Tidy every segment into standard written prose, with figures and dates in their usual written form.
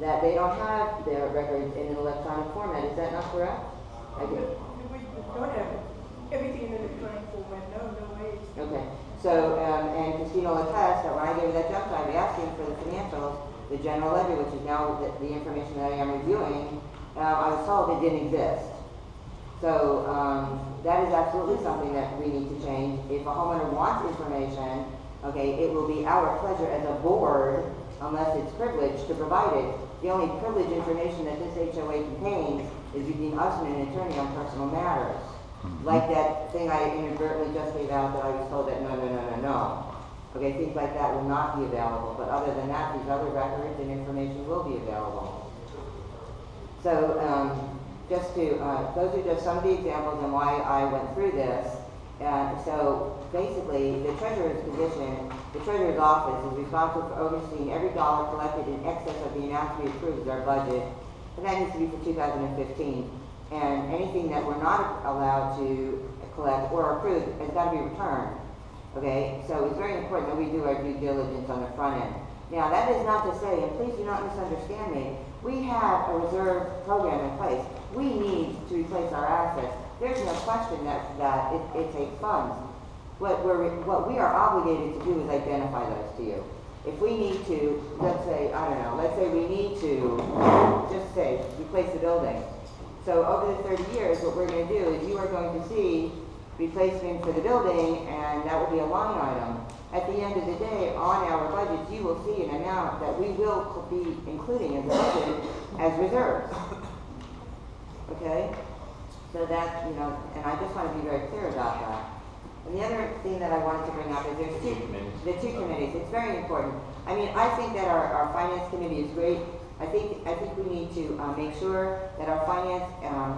that they don't have their records in an electronic format. Is that not correct? I do. We don't have everything in an electronic format. No way. Okay. So, and Christina will attest that when I gave her that jump drive, asking for the financials, the general ledger, which is now the information that I am reviewing, I was told it didn't exist. So that is absolutely something that we need to change. If a homeowner wants information, okay, it will be our pleasure as a board, unless it's privileged, to provide it. The only privileged information that this HOA contains is between us and an attorney on personal matters. Like that thing I inadvertently just gave out that I was told that no. Okay, things like that will not be available. But other than that, these other records and information will be available. So just to, those are just some of the examples and why I went through this. So basically, the treasurer's position, the treasurer's office is responsible for overseeing every dollar collected in excess of the amount to be approved as our budget, and that needs to be for 2015. And anything that we're not allowed to collect or approve has got to be returned. Okay, so it's very important that we do our due diligence on the front end. Now, that is not to say, and please do not misunderstand me, we have a reserve program in place. We need to replace our assets. There's no question that it takes funds. What we are obligated to do is identify those to you. If we need to, let's say, I don't know, let's say we need to, just say, replace the building. So over the 30 years, what we're going to do is you are going to see replacement for the building, and that will be a line item. At the end of the day, on our budgets, you will see an amount that we will be including in the budget as reserves. Okay? So that, and I just want to be very clear about that. And the other thing that I wanted to bring up is there's the two committees. It's very important. I mean, I think that our finance committee is great. I think we need to make sure that our finance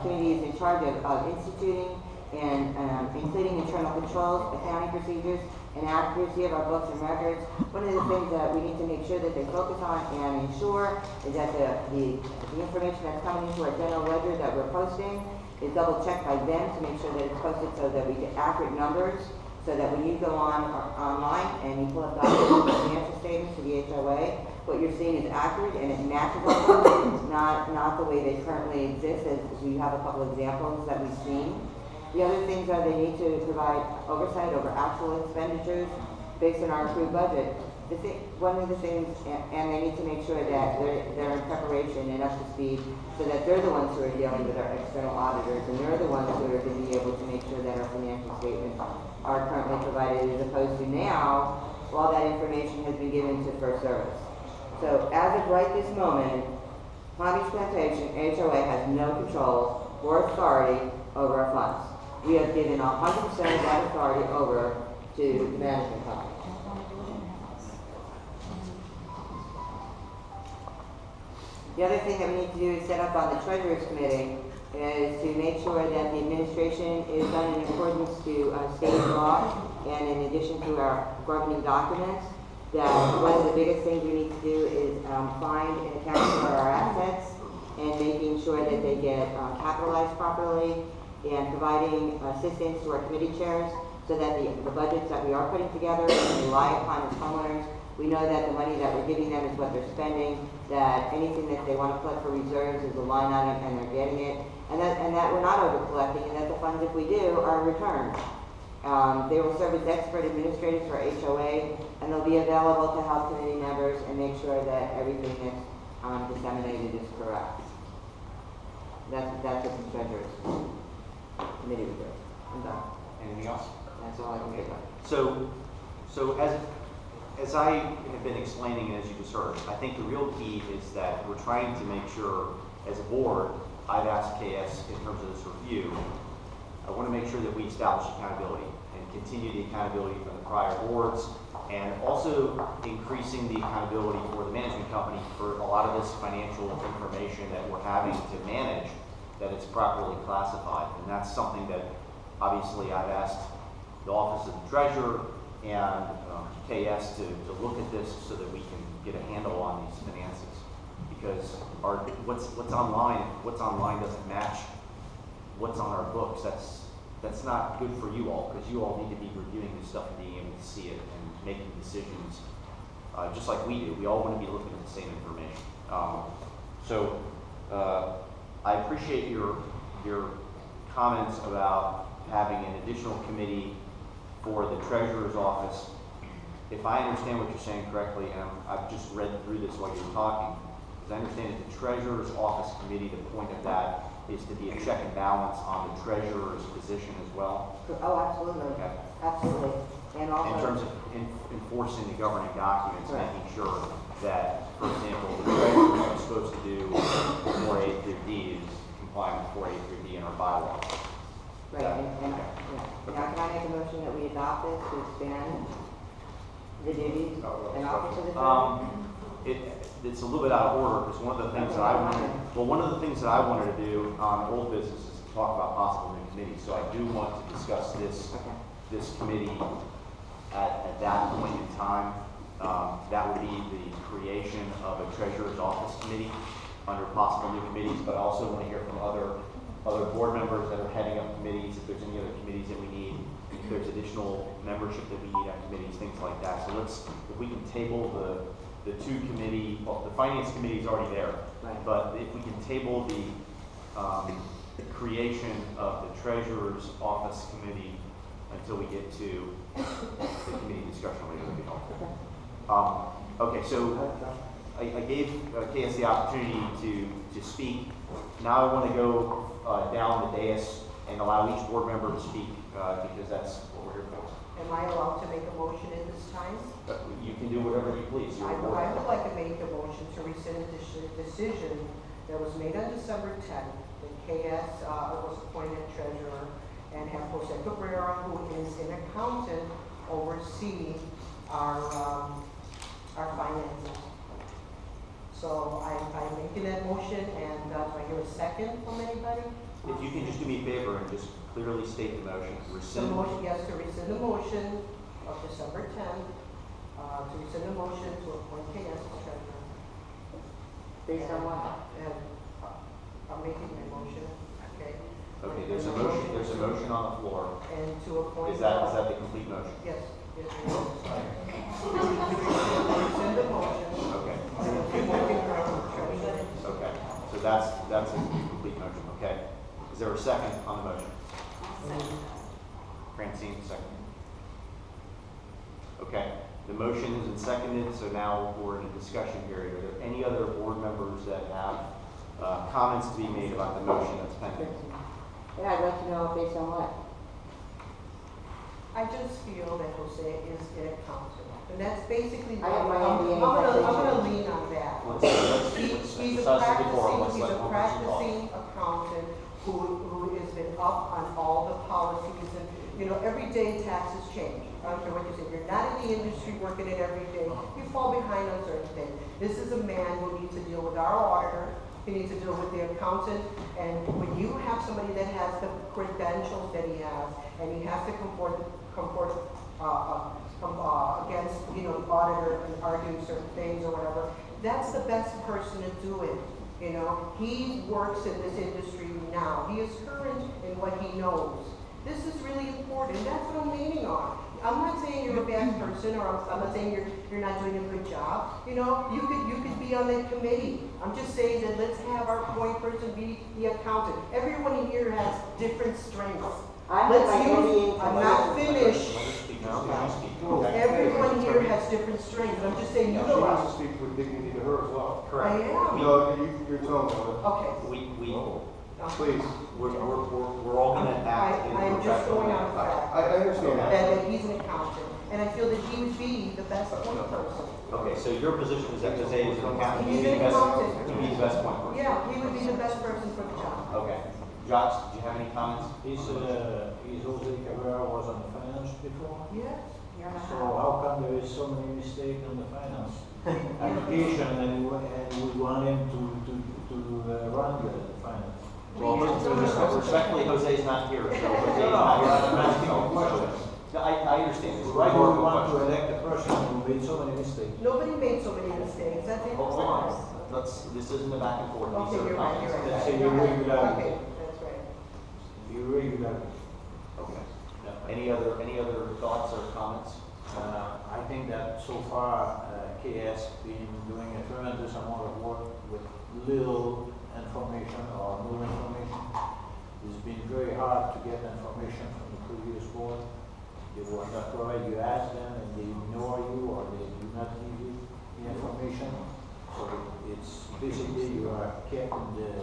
committee is in charge of instituting and including internal controls, accounting procedures, and accuracy of our books and records. One of the things that we need to make sure that they focus on and ensure is that the information that's coming into our general ledger that we're posting is double checked by them to make sure that it's posted so that we get accurate numbers, so that when you go online and you pull up documents, financial statements for the HOA, what you're seeing is accurate and it matches up, not the way they currently exist, as we have a couple examples that we've seen. The other things are they need to provide oversight over actual expenditures based on our approved budget. One of the things, and they need to make sure that they're in preparation and up to speed so that they're the ones who are dealing with our external auditors, and they're the ones who are going to be able to make sure that our financial statements are currently provided, as opposed to now, all that information has been given to First Service. So as of right this moment, Palm Beach Plantation HOA has no control or authority over our funds. We have given 100% of that authority over to the management company. The other thing that we need to do is set up on the Treasurer's Committee is to make sure that the administration is done in accordance to state law, and in addition to our governing documents, that one of the biggest things we need to do is find and account for our assets and making sure that they get capitalized properly, and providing assistance to our committee chairs so that the budgets that we are putting together and rely upon as homeowners, we know that the money that we're giving them is what they're spending, that anything that they want to put for reserves is a line item and they're getting it, and that we're not over collecting, and that the funds, if we do, are returned. They will serve as expert administrators for HOA, and they'll be available to help committee members and make sure that everything that's disseminated is correct. That's what the Treasurer's Committee would do. I'm done. Anything else? That's all I can think of. So as I have been explaining, and as you just heard, I think the real key is that we're trying to make sure, as a board, I've asked KS in terms of this review, I want to make sure that we establish accountability and continue the accountability from the prior boards, and also increasing the accountability for the management company for a lot of this financial information that we're having to manage, that it's properly classified. And that's something that obviously I've asked the Office of the Treasurer and KS to look at this so that we can get a handle on these finances. Because what's online doesn't match what's on our books. That's not good for you all, because you all need to be reviewing this stuff and being able to see it and making decisions just like we do. We all want to be looking at the same information. So, I appreciate your comments about having an additional committee for the treasurer's office. If I understand what you're saying correctly, and I've just read through this while you were talking, as I understand it, the treasurer's office committee, the point of that is to be a check and balance on the treasurer's position as well. Oh, absolutely. Okay. Absolutely. And also. In terms of enforcing the governing documents, Right. making sure that, for example, the treasurer is supposed to do 4A through D is complying with 4A through D in our bylaws. Right, and, Okay. yeah. Now, can I make a motion that we adopt this to expand the duties and office of the treasurer? It's a little bit out of order, because one of the things that I wanted, one of the things that I wanted to do on old business is to talk about possible new committees. So I do want to discuss this committee at that point in time. That would be the creation of a treasurer's office committee under possible new committees, but I also want to hear from other board members that are heading up committees, if there's any other committees that we need, if there's additional membership that we need on committees, things like that. So if we can table the two committee, well, the finance committee is already there, Right. but if we can table the creation of the treasurer's office committee until we get to the committee discussion later, would be helpful. Okay, so I gave KS the opportunity to speak. Now I want to go down the dais and allow each board member to speak because that's what we're here for. Am I allowed to make a motion at this time? You can do whatever you please. I would like to make a motion to rescind the decision that was made on December 10th, that KS was appointed treasurer and have Jose Cabrera, who is an accountant, oversee our finances. So I'm making that motion, and do I hear a second from anybody? If you can just do me a favor and just clearly state the motion. The Rescind. motion, yes, to rescind the motion of December 10th, to rescind the motion to appoint KS as treasurer. Based on what? And I'm making my motion, okay? Okay, there's a motion. There's a motion on the floor. And to appoint. Is that the complete motion? Yes, yes, it is. Rescind the motion. Okay. And appointing her as treasurer. Okay. So that's a complete motion. Okay. Is there a second on the motion? Francine, second. Okay. The motion has been seconded, so now we're in a discussion period. Are there any other board members that have comments to be made about the motion that's pending? Yeah, I'd like to know based on what? I just feel that Jose is an accountant, and that's basically. I have my MBA in I'm gonna taxation. lean on that. He's a Suss the decorum. practicing, Let's let practicing accountant who has been up on all the policies, and, you know, every day taxes change. I don't care what you say, you're not in the industry working it every day, you fall behind on certain things. This is a man who needs to deal with our auditor, he needs to deal with the accountant, and when you have somebody that has the credentials that he has, and he has to comport against, you know, the auditor and arguing certain things or whatever, that's the best person to do it. You know, he works in this industry now. He is current in what he knows. This is really important. That's what I'm leaning on. I'm not saying you're a bad person, or I'm not saying you're not doing a good job. You know, you could be on that committee. I'm just saying that let's have our point person be the accountant. Everyone here has different strengths. I'm not finished. Let her speak now. Let her speak. Okay. Everyone here has different strengths. I'm just saying She utilize. wants to speak with dignity to her as well. Correct. I am. No, you're telling me. Okay. Please. We're all going to act in a I am just professional going on manner. fact. I understand that. That he's an accountant, and I feel that he would be the best point person. Okay, so your position is that Jose is an accountant. He's You'd be an the best- accountant. you'd be the best point person. Yeah, he would be the best person for the job. Okay. Josh, did you have any comments? He's Jose Cabrera was on the finance before. Yes. So how come there is so many mistakes on the finance application and we want him to run the finance? Well, respectfully, Jose's not here, so Jose's not here. I'm asking a question. No, I understand. It's Why right. do we want to elect a person who made so many mistakes? Nobody made so many mistakes. That's it. Hold on. This isn't a back and forth. These Okay, are you're right, comments. you're right. Let's say irregularity. Okay, that's right. Irregularity. Okay. Any other thoughts or comments? I think that so far KS been doing a tremendous amount of work with little information or no information. It's been very hard to get information from the previous board. They will not provide, you ask them and they ignore you or they do not give you the information. So it's basically you are kept in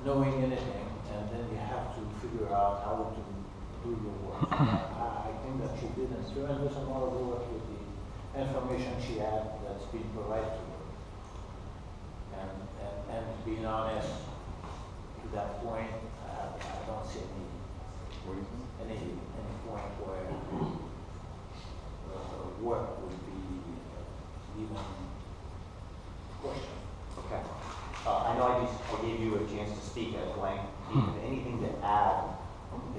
knowing anything, and then you have to figure out how to do your work. I think that she did a tremendous amount of work with the information she had that's been provided to her. And being honest, to that point, I don't see any point where work would be even questioned. Okay. I know I gave you a chance to speak at length. Do you have anything to add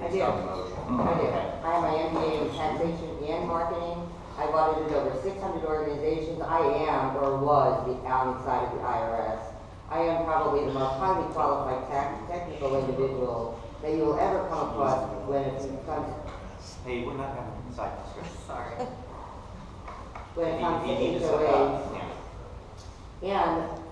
I based do. on the motion? I do. Okay. I have my MBA in taxation and marketing. I've audited over 600 organizations. I am or was the outside of the IRS. I am probably the most highly qualified technical individual that you will ever come across when it comes. Hey, we're not having a side discussion. Sorry. When it comes to You need to step HOAs. up. Yeah. And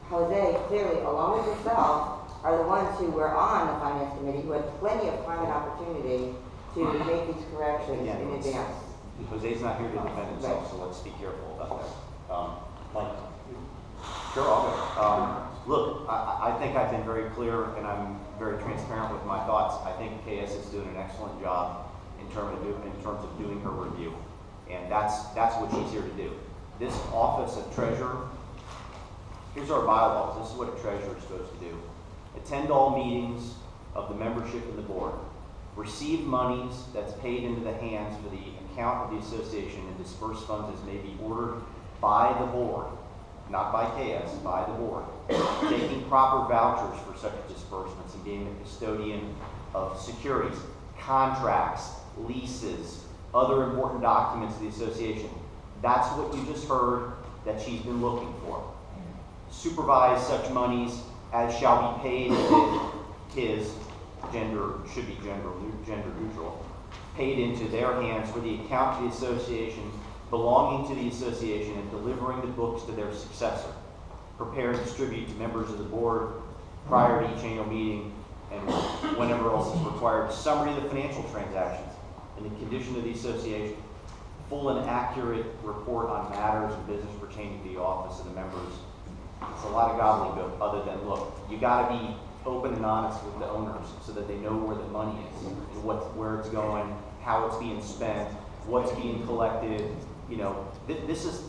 Jose, clearly, along with yourself, are the ones who were on the finance committee who had plenty of time and opportunity to make these corrections Again, in it's- advance. Jose's not here to defend himself, so let's be careful about that. Mike? Sure, I'll go. Look, I think I've been very clear and I'm very transparent with my thoughts. I think KS is doing an excellent job in terms of doing her review. And that's what she's here to do. This office of treasurer, here's our bylaws. This is what a treasurer is supposed to do. Attend all meetings of the membership and the board. Receive monies that's paid into the hands for the account of the association and disperse funds as may be ordered by the board, not by KS, by the board. Taking proper vouchers for such disbursements and being a custodian of securities, contracts, leases, other important documents of the association. That's what you just heard that she's been looking for. Supervise such monies as shall be paid his gender, should be gender neutral, paid into their hands for the account of the association, belonging to the association, and delivering the books to their successor. Prepare and distribute to members of the board prior to each annual meeting and whenever else is required. Summary of the financial transactions and the condition of the association. Full and accurate report on matters and business pertaining to the office of the members. It's a lot of gobbledygook other than, look, you got to be open and honest with the owners so that they know where the money is and where it's going, how it's being spent, what's being collected. You know, this is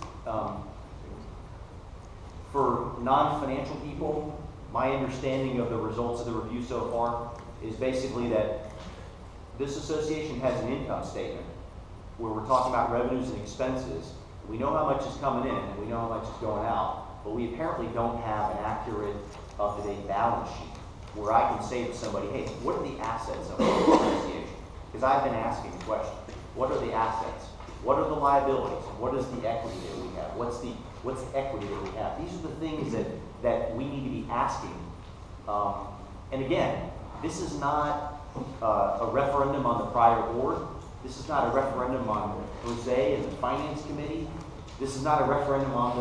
for non-financial people. My understanding of the results of the review so far is basically that this association has an income statement where we're talking about revenues and expenses. We know how much is coming in and we know how much is going out, but we apparently don't have an accurate, up-to-date balance sheet where I can say to somebody, hey, what are the assets of the association? Because I've been asking the question, what are the assets? What are the liabilities? What is the equity that we have? What's the equity that we have? These are the things that we need to be asking. And again, this is not a referendum on the prior board. This is not a referendum on Jose and the finance committee. This is not a referendum on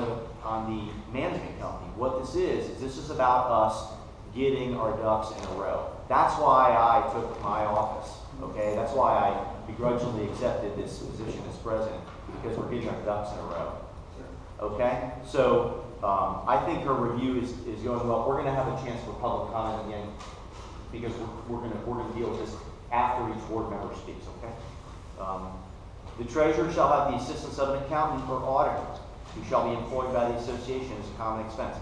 the management company. What this is about us getting our ducks in a row. That's why I took my office, okay? That's why I begrudgingly accepted this position as president, because we're getting our ducks in a row, okay? So I think her review is going well. We're gonna have a chance for public comment again, because we're gonna deal with this after each board member speaks, okay? The treasurer shall have the assistance of an accountant or auditor who shall be employed by the association as a common expense.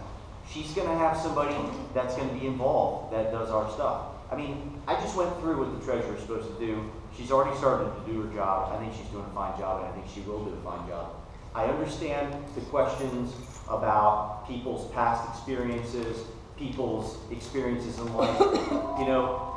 She's going to have somebody that's going to be involved that does our stuff. I mean, I just went through what the treasurer is supposed to do. She's already started to do her job. I think she's doing a fine job, and I think she will do a fine job. I understand the questions about people's past experiences, people's experiences in life. You know,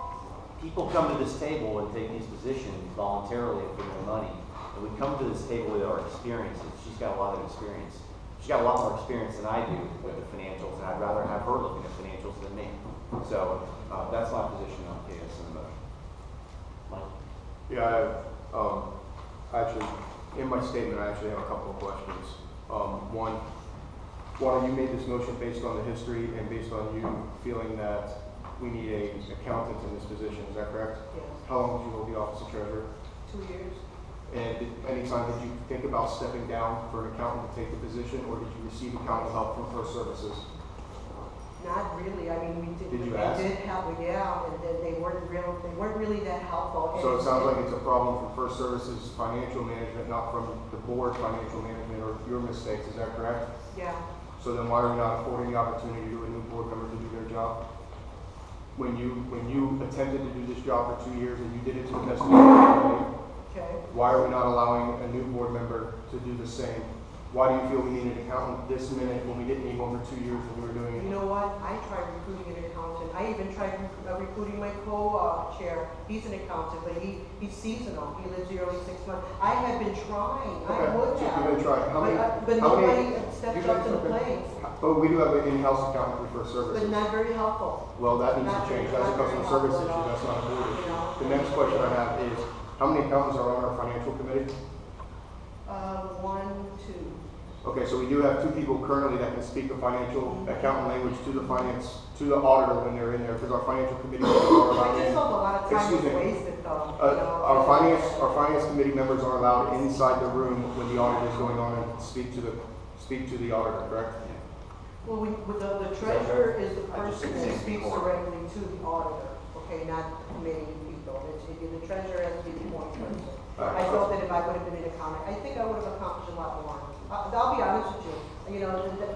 people come to this table and take these positions voluntarily for their money. And we come to this table with our experiences. She's got a lot of experience. She's got a lot more experience than I do with the financials, and I'd rather have her looking at financials than me. So that's my position on KS in the motion. Mike? Yeah, actually, in my statement, I actually have a couple of questions. One, Wanda, you made this motion based on the history and based on you feeling that we need an accountant in this position, is that correct? Yes, How long did you hold the office of treasurer? 2 years. And any time did you think about stepping down for an accountant to take the position, or did you receive accounting help from First Services? Not really, I mean, we did. Did you they ask? did help, yeah, and they weren't really that helpful. So it And- sounds like it's a problem from First Services financial management, not from the board financial management or your mistakes, is that correct? Yeah, So then why are we not affording the opportunity to a new board member to do their job? When you attempted to do this job for 2 years and you did it to the best of your ability, okay. why are we not allowing a new board member to do the same? Why do you feel we need an accountant this minute when we didn't need one for 2 years when we were doing You it? know what, I tried recruiting an accountant, I even tried recruiting my co-chair, he's an accountant, but he's seasonal, he lives here only 6 months. I have been trying, I Okay, would so have. you've been trying. How many- But how many- nobody stepped you up guys- to the okay. plate, But we do have an in-house accountant for First but Services. not very helpful. Well, that needs to Not change. very- That's a not very customer service helpful issue. at all. That's not a board issue. You know? The next question I have is, how many accountants are on our financial committee? 1, 2. Okay, so we do have 2 people currently that can speak the financial accountant language to the auditor when they're in there, because our financial committee members are allowed I just in. felt a lot of time Excuse was me. wasted though. you know? Our finance committee members are allowed inside the room when the audit is going on and speak to the auditor, correct? Well, the treasurer is the I just person think that it's speaks important. directly to the auditor, okay, not committee people. The treasurer has to be the point person. I felt that if I would have been an accountant, I think I would have accomplished a lot more. I'll be honest with you,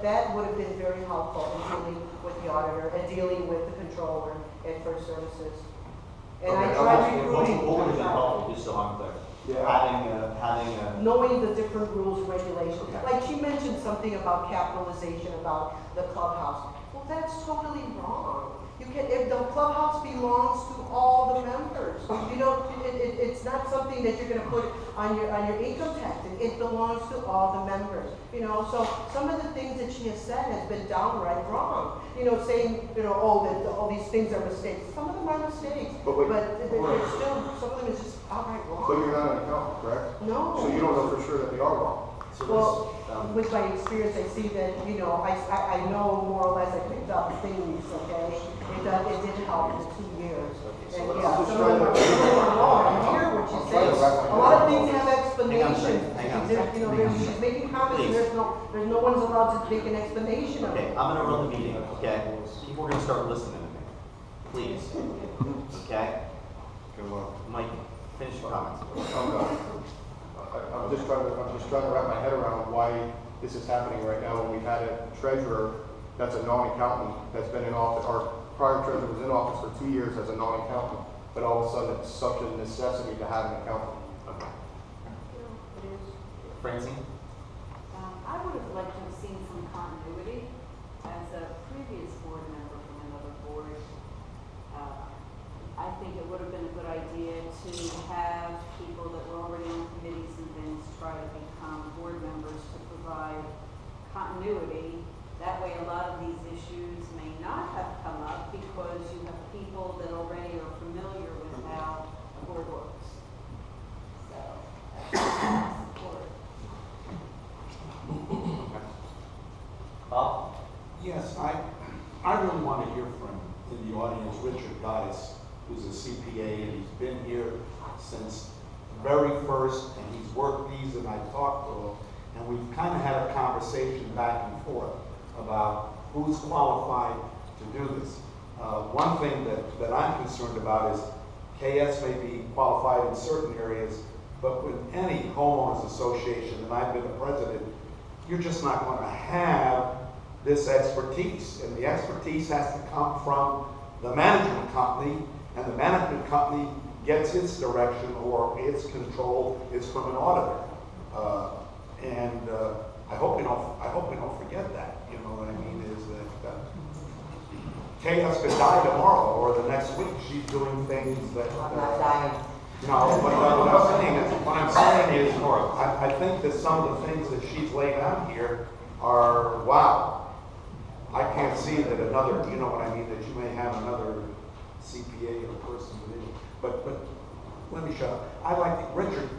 that would have been very helpful in dealing with the auditor and dealing with the controller at First Services. And I Okay, tried recruiting. What would have been helpful, just so I'm clear? Yeah. Having a, Knowing the different rules, regulations. Okay. Like she mentioned something about capitalization, about the clubhouse. Well, that's totally wrong. If the clubhouse belongs to all the members, it's not something that you're gonna put on your income tax. It belongs to all the members, so some of the things that she has said has been downright wrong. Saying, that all these things are mistakes. Some of them are mistakes, But wait. they're still, some of them is just outright wrong. But you're not an accountant, correct? No. So you don't know for sure that they are wrong. so Well, this, with my experience, I see that, I know more or less, I picked up things, okay? It did help in the 2 years. so And let's yeah, just some try of them to- are wrong. I hear what I'm she's trying to saying. wrap my A lot of head things around have explanations. Hang on a There's, second. she's making comments, and Please. there's no one's allowed to make an explanation of Okay, it. I'm gonna run the meeting, okay? People are gonna start listening to me. Please, okay? Okay, well, Mike, finish your comments. I'm done. I'm just trying to wrap my head around why this is happening right now when we've had a treasurer that's a non-accountant that's been in office, our prior treasurer was in office for 2 years as a non-accountant, but all of a sudden it's such a necessity to have an accountant. Okay. Francine? I would have liked to have seen some continuity as a previous board member from another board. I think it would have been a good idea to have people that were already on committees and things try to become board members to provide continuity. That way a lot of these issues may not have come up because you have people that already are familiar with how the board works. So, that's my support. Bob? Yes, I really want to hear from, in the audience, Richard Dice, who's a CPA, and he's been here since the very first, and he's worked these, and I've talked to him, and we've kind of had a conversation back and forth about who's qualified to do this. One thing that I'm concerned about is KS may be qualified in certain areas, but with any homeowners association, and I've been a president, you're just not going to have this expertise. And the expertise has to come from the management company, and the management company gets its direction or its control is from an auditor. I hope we don't forget that. You know what I mean? Is that KS could die tomorrow or the next week. She's doing things that. I'm not dying. No, what I'm saying is, I think that some of the things that she's laid out here are, wow. I can't see that another, you know what I mean, that you may have another CPA or person within, but let me shut up. I like, Richard